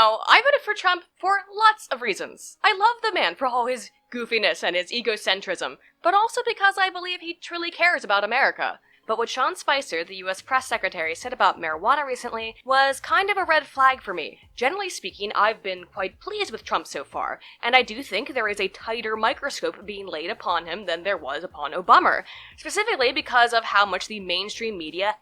Now, I voted for Trump for lots of reasons. I love the man for all his goofiness and his egocentrism, but also because I believe he truly cares about America. But what Sean Spicer, the US press secretary, said about marijuana recently was kind of a red flag for me. Generally speaking, I've been quite pleased with Trump so far, and I do think there is a tighter microscope being laid upon him than there was upon Obama, specifically because of how much the mainstream media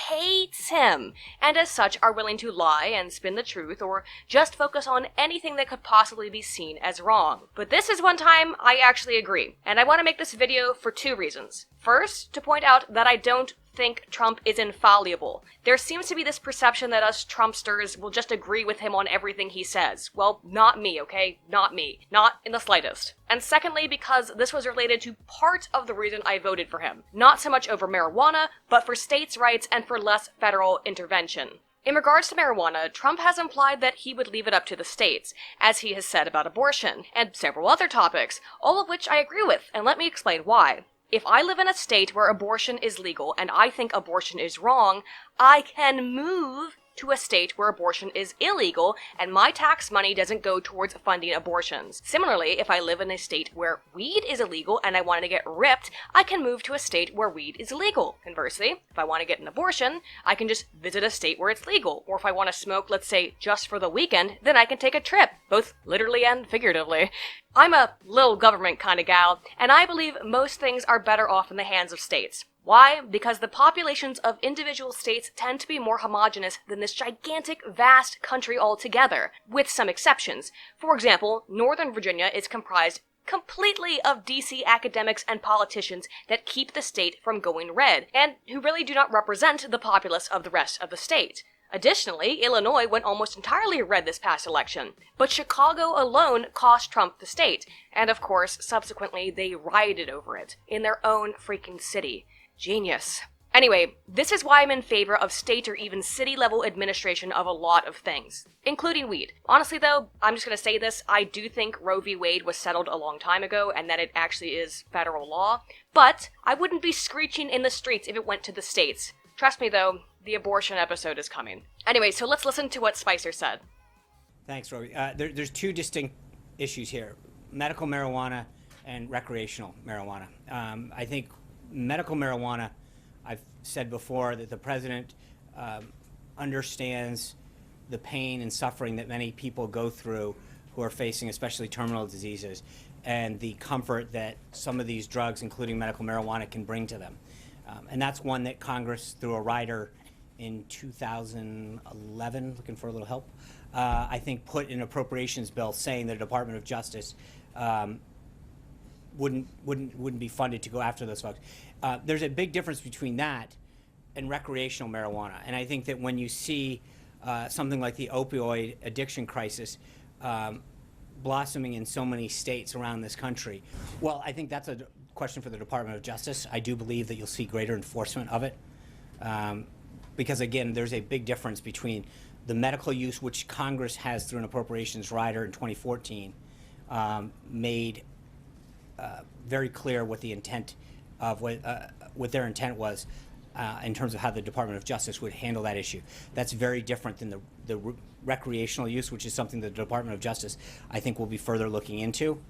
hates him, and as such are willing to lie and spin the truth or just focus on anything that could possibly be seen as wrong. But this is one time I actually agree, and I want to make this video for two reasons. First, to point out that I don't think Trump is infallible. There seems to be this perception that us Trumpsters will just agree with him on everything he says. Well, not me, okay? Not me. Not in the slightest. And secondly, because this was related to part of the reason I voted for him. Not so much over marijuana, but for states' rights and for less federal intervention. In regards to marijuana, Trump has implied that he would leave it up to the states, as he has said about abortion, and several other topics, all of which I agree with, and let me explain why. If I live in a state where abortion is legal and I think abortion is wrong, I can move to a state where abortion is illegal and my tax money doesn't go towards funding abortions. Similarly, if I live in a state where weed is illegal and I want to get ripped, I can move to a state where weed is legal. Conversely, if I want to get an abortion, I can just visit a state where it's legal. Or if I want to smoke, let's say, just for the weekend, then I can take a trip, both literally and figuratively. I'm a little government kind of gal, and I believe most things are better off in the hands of states. Why? Because the populations of individual states tend to be more homogenous than this gigantic, vast country altogether, with some exceptions. For example, Northern Virginia is comprised completely of DC academics and politicians that keep the state from going red, and who really do not represent the populace of the rest of the state. Additionally, Illinois went almost entirely red this past election, but Chicago alone cost Trump the state, and of course, subsequently, they rioted over it, in their own freaking city. Genius. Anyway, this is why I'm in favor of state or even city-level administration of a lot of things, including weed. Honestly though, I'm just gonna say this, I do think Roe v. Wade was settled a long time ago and that it actually is federal law, but I wouldn't be screeching in the streets if it went to the states. Trust me though, the abortion episode is coming. Anyway, so let's listen to what Spicer said. Thanks, Roby. There's two distinct issues here, medical marijuana and recreational marijuana. I think medical marijuana, I've said before that the president understands the pain and suffering that many people go through who are facing especially terminal diseases, and the comfort that some of these drugs, including medical marijuana, can bring to them. And that's one that Congress, through a rider in 2011, looking for a little help, I think put in an appropriations bill saying that the Department of Justice wouldn't be funded to go after those folks. There's a big difference between that and recreational marijuana, and I think that when you see something like the opioid addiction crisis blossoming in so many states around this country, well, I think that's a question for the Department of Justice. I do believe that you'll see greater enforcement of it, because again, there's a big difference between the medical use, which Congress has through an appropriations rider in 2014, made very clear what the intent of what their intent was in terms of how the Department of Justice would handle that issue. That's very different than the recreational use, which is something the Department of Justice, I think, will be further looking into.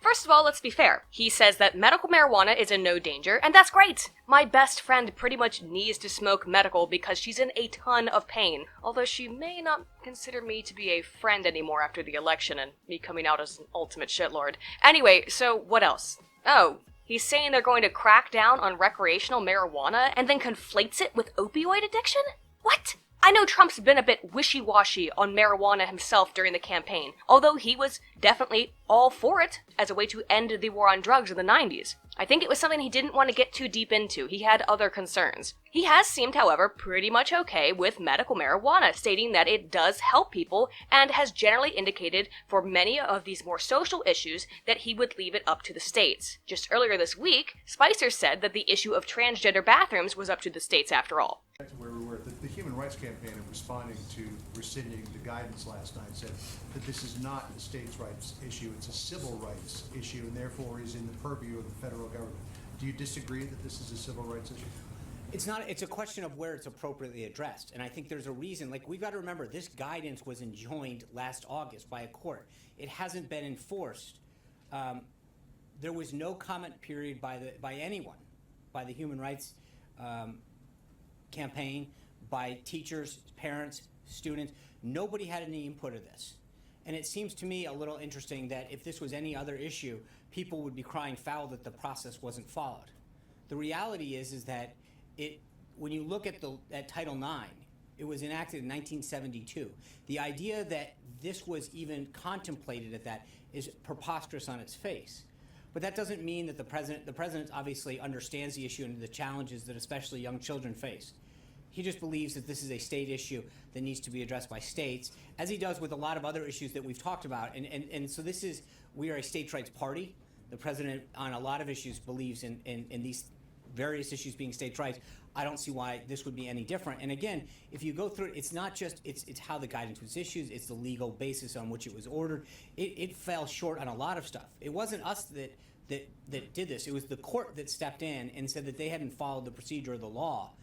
First of all, let's be fair. He says that medical marijuana is in no danger, and that's great! My best friend pretty much needs to smoke medical because she's in a ton of pain, although she may not consider me to be a friend anymore after the election and me coming out as an ultimate shitlord. Anyway, so what else? Oh, he's saying they're going to crack down on recreational marijuana and then conflates it with opioid addiction? What? I know Trump's been a bit wishy-washy on marijuana himself during the campaign, although he was definitely all for it as a way to end the war on drugs in the 90s. I think it was something he didn't want to get too deep into. He had other concerns. He has seemed, however, pretty much okay with medical marijuana, stating that it does help people and has generally indicated for many of these more social issues that he would leave it up to the states. Just earlier this week, Spicer said that the issue of transgender bathrooms was up to the states after all. Back to where we were, the Human Rights Campaign, in responding to rescinding the guidance last night, said that this is not a states' rights issue, it's a civil rights issue, and therefore is in the purview of the federal government. Do you disagree that this is a civil rights issue? It's not. It's a question of where it's appropriately addressed, and I think there's a reason. Like, we've got to remember, this guidance was enjoined last August by a court. It hasn't been enforced. There was no comment period by anyone, by the human rights campaign, by teachers, parents, students. Nobody had any input of this, and it seems to me a little interesting that if this was any other issue, people would be crying foul that the process wasn't followed. The reality is that when you look at Title IX, it was enacted in 1972. The idea that this was even contemplated at that is preposterous on its face. But that doesn't mean that the president obviously understands the issue and the challenges that especially young children face. He just believes that this is a state issue that needs to be addressed by states, as he does with a lot of other issues that we've talked about. And so we are a states' rights party. The president, on a lot of issues, believes in these various issues being states' rights. I don't see why this would be any different. And again, if you go through it, it's not just, it's how the guidance was issued, it's the legal basis on which it was ordered. It fell short on a lot of stuff. It wasn't us that did this. It was the court that stepped in and said that they hadn't followed the procedure of the law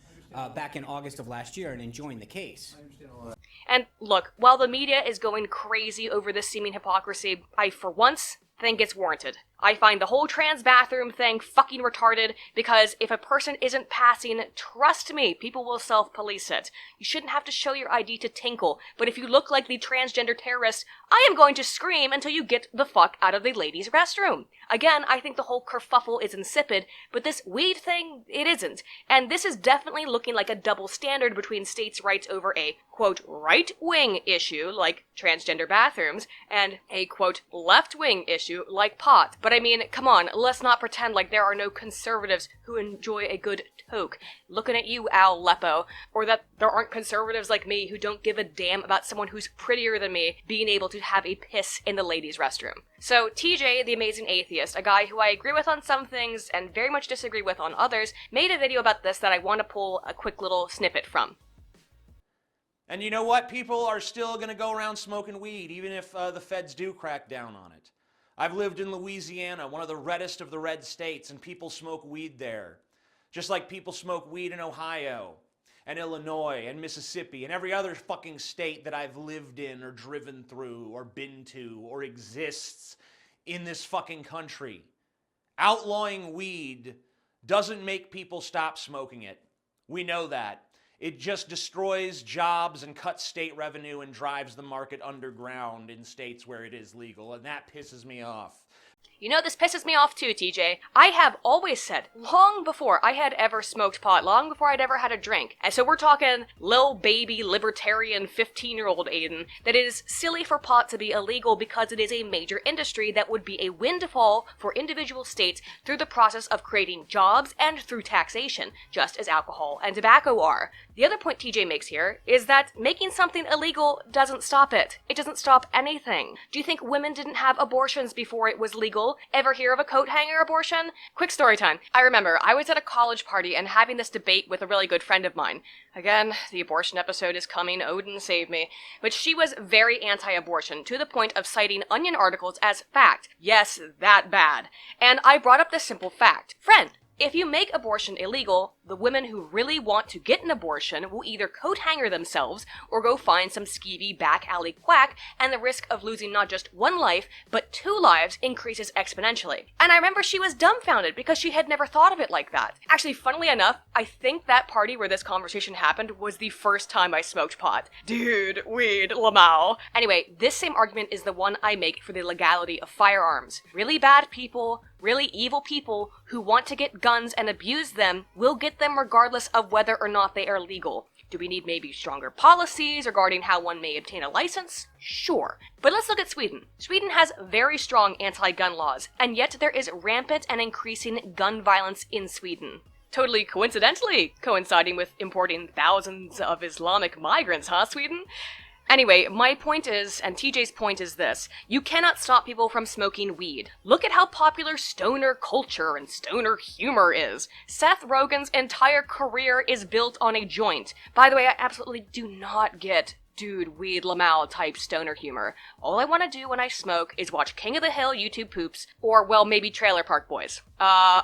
back in August of last year and enjoined the case. I understand all that. And look, while the media is going crazy over this seeming hypocrisy, I, for once, think it's warranted. I find the whole trans bathroom thing fucking retarded, because if a person isn't passing, trust me, people will self-police it. You shouldn't have to show your ID to tinkle, but if you look like the transgender terrorist, I am going to scream until you get the fuck out of the ladies' restroom. Again, I think the whole kerfuffle is insipid, but this weed thing, it isn't. And this is definitely looking like a double standard between states' rights over a, quote, right-wing issue, like transgender bathrooms, and a, quote, left-wing issue, like pot. But I mean, come on, let's not pretend like there are no conservatives who enjoy a good toke. Looking at you, Al Lepo. Or that there aren't conservatives like me who don't give a damn about someone who's prettier than me being able to have a piss in the ladies' restroom. So TJ, the Amazing Atheist, a guy who I agree with on some things and very much disagree with on others, made a video about this that I want to pull a quick little snippet from. And you know what? People are still going to go around smoking weed, even if the feds do crack down on it. I've lived in Louisiana, one of the reddest of the red states, and people smoke weed there. Just like people smoke weed in Ohio, and Illinois, and Mississippi, and every other fucking state that I've lived in, or driven through, or been to, or exists in this fucking country. Outlawing weed doesn't make people stop smoking it. We know that. It just destroys jobs and cuts state revenue and drives the market underground in states where it is legal, and that pisses me off. You know, this pisses me off too, TJ. I have always said, long before I had ever smoked pot, long before I'd ever had a drink, and so we're talking lil baby libertarian 15-year-old Aiden, that it is silly for pot to be illegal because it is a major industry that would be a windfall for individual states through the process of creating jobs and through taxation, just as alcohol and tobacco are. The other point TJ makes here is that making something illegal doesn't stop it. It doesn't stop anything. Do you think women didn't have abortions before it was legal? Ever hear of a coat hanger abortion? Quick story time. I remember I was at a college party and having this debate with a really good friend of mine. Again, the abortion episode is coming, Odin save me. But she was very anti-abortion, to the point of citing Onion articles as fact. Yes, that bad. And I brought up this simple fact. Friend, if you make abortion illegal, the women who really want to get an abortion will either coat hanger themselves or go find some skeevy back alley quack, and the risk of losing not just one life, but 2 lives increases exponentially. And I remember she was dumbfounded because she had never thought of it like that. Actually, funnily enough, I think that party where this conversation happened was the first time I smoked pot. Dude, weed, lamau. Anyway, this same argument is the one I make for the legality of firearms. Really bad people, really evil people who want to get guns and abuse them will get them regardless of whether or not they are legal. Do we need maybe stronger policies regarding how one may obtain a license? Sure. But let's look at Sweden. Sweden has very strong anti-gun laws, and yet there is rampant and increasing gun violence in Sweden. Totally coincidentally coinciding with importing thousands of Islamic migrants, huh, Sweden? Anyway, my point is, and TJ's point is this, you cannot stop people from smoking weed. Look at how popular stoner culture and stoner humor is. Seth Rogen's entire career is built on a joint. By the way, I absolutely do not get dude Weed Lamau type stoner humor. All I want to do when I smoke is watch King of the Hill YouTube poops, or, well, maybe Trailer Park Boys.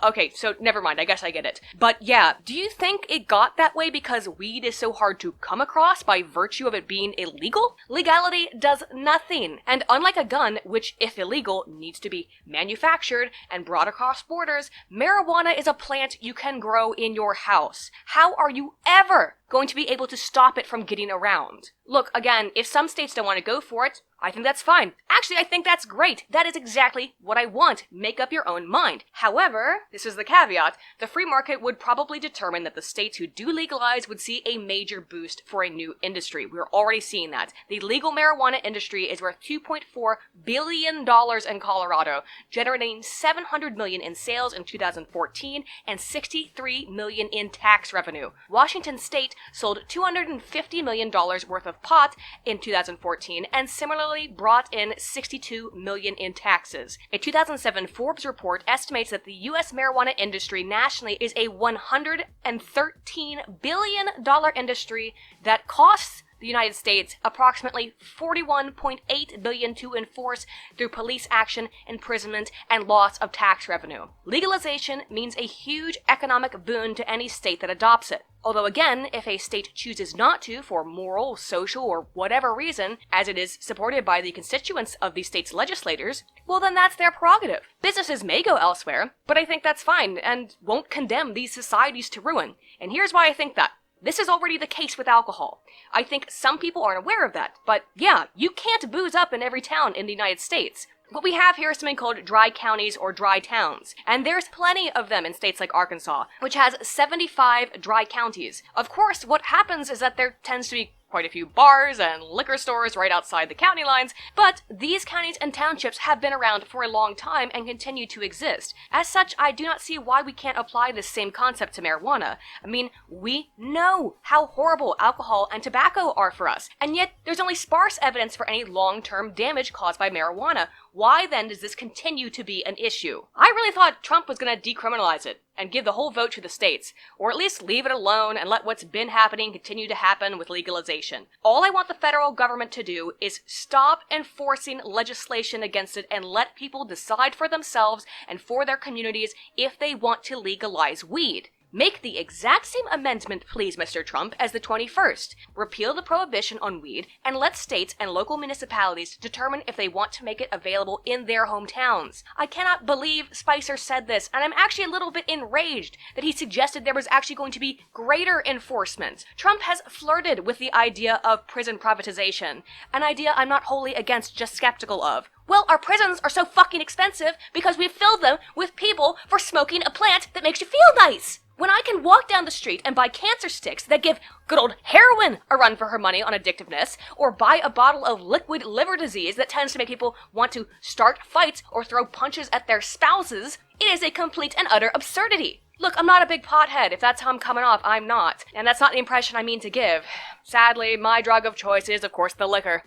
Okay, so never mind, I guess I get it. But yeah, do you think it got that way because weed is so hard to come across by virtue of it being illegal? Legality does nothing. And unlike a gun, which, if illegal, needs to be manufactured and brought across borders, marijuana is a plant you can grow in your house. How are you ever going to be able to stop it from getting around? Look, again, if some states don't want to go for it, I think that's fine. Actually, I think that's great. That is exactly what I want. Make up your own mind. However, this is the caveat, the free market would probably determine that the states who do legalize would see a major boost for a new industry. We're already seeing that. The legal marijuana industry is worth $2.4 billion in Colorado, generating $700 million in sales in 2014 and $63 million in tax revenue. Washington State sold $250 million worth of pot in 2014 and similarly brought in $62 million in taxes. A 2007 Forbes report estimates that the U.S. marijuana industry nationally is a $113 billion industry that costs the United States approximately $41.8 billion to enforce through police action, imprisonment, and loss of tax revenue. Legalization means a huge economic boon to any state that adopts it. Although again, if a state chooses not to for moral, social, or whatever reason, as it is supported by the constituents of the state's legislators, well then that's their prerogative. Businesses may go elsewhere, but I think that's fine and won't condemn these societies to ruin. And here's why I think that. This is already the case with alcohol. I think some people aren't aware of that, but yeah, you can't booze up in every town in the United States. What we have here is something called dry counties or dry towns, and there's plenty of them in states like Arkansas, which has 75 dry counties. Of course, what happens is that there tends to be quite a few bars and liquor stores right outside the county lines, but these counties and townships have been around for a long time and continue to exist. As such, I do not see why we can't apply this same concept to marijuana. I mean, we know how horrible alcohol and tobacco are for us, and yet there's only sparse evidence for any long-term damage caused by marijuana. Why then does this continue to be an issue? I really thought Trump was going to decriminalize it and give the whole vote to the states, or at least leave it alone and let what's been happening continue to happen with legalization. All I want the federal government to do is stop enforcing legislation against it and let people decide for themselves and for their communities if they want to legalize weed. Make the exact same amendment, please, Mr. Trump, as the 21st. Repeal the prohibition on weed and let states and local municipalities determine if they want to make it available in their hometowns. I cannot believe Spicer said this, and I'm actually a little bit enraged that he suggested there was actually going to be greater enforcement. Trump has flirted with the idea of prison privatization, an idea I'm not wholly against, just skeptical of. Well, our prisons are so fucking expensive because we've filled them with people for smoking a plant that makes you feel nice. When I can walk down the street and buy cancer sticks that give good old heroin a run for her money on addictiveness, or buy a bottle of liquid liver disease that tends to make people want to start fights or throw punches at their spouses, it is a complete and utter absurdity. Look, I'm not a big pothead. If that's how I'm coming off, I'm not. And that's not the impression I mean to give. Sadly, my drug of choice is, of course, the liquor.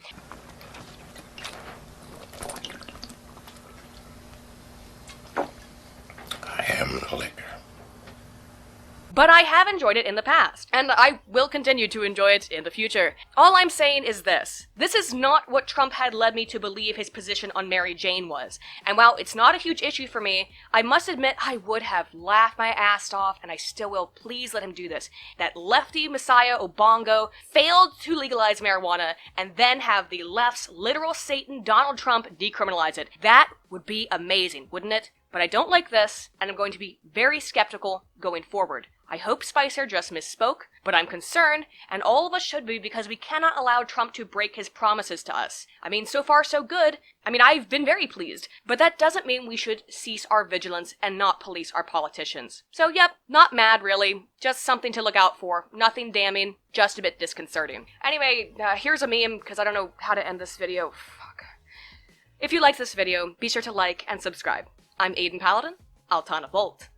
I am the liquor. But I have enjoyed it in the past, and I will continue to enjoy it in the future. All I'm saying is this. This is not what Trump had led me to believe his position on Mary Jane was. And while it's not a huge issue for me, I must admit I would have laughed my ass off, and I still will. Please let him do this. That lefty messiah Obongo failed to legalize marijuana and then have the left's literal Satan Donald Trump decriminalize it. That would be amazing, wouldn't it? But I don't like this, and I'm going to be very skeptical going forward. I hope Spicer just misspoke, but I'm concerned, and all of us should be, because we cannot allow Trump to break his promises to us. I mean, so far so good. I mean, I've been very pleased, but that doesn't mean we should cease our vigilance and not police our politicians. So yep, not mad really, just something to look out for. Nothing damning, just a bit disconcerting. Anyway, here's a meme, because I don't know how to end this video. Fuck. If you liked this video, be sure to like and subscribe. I'm Aiden Paladin, Altana Volt.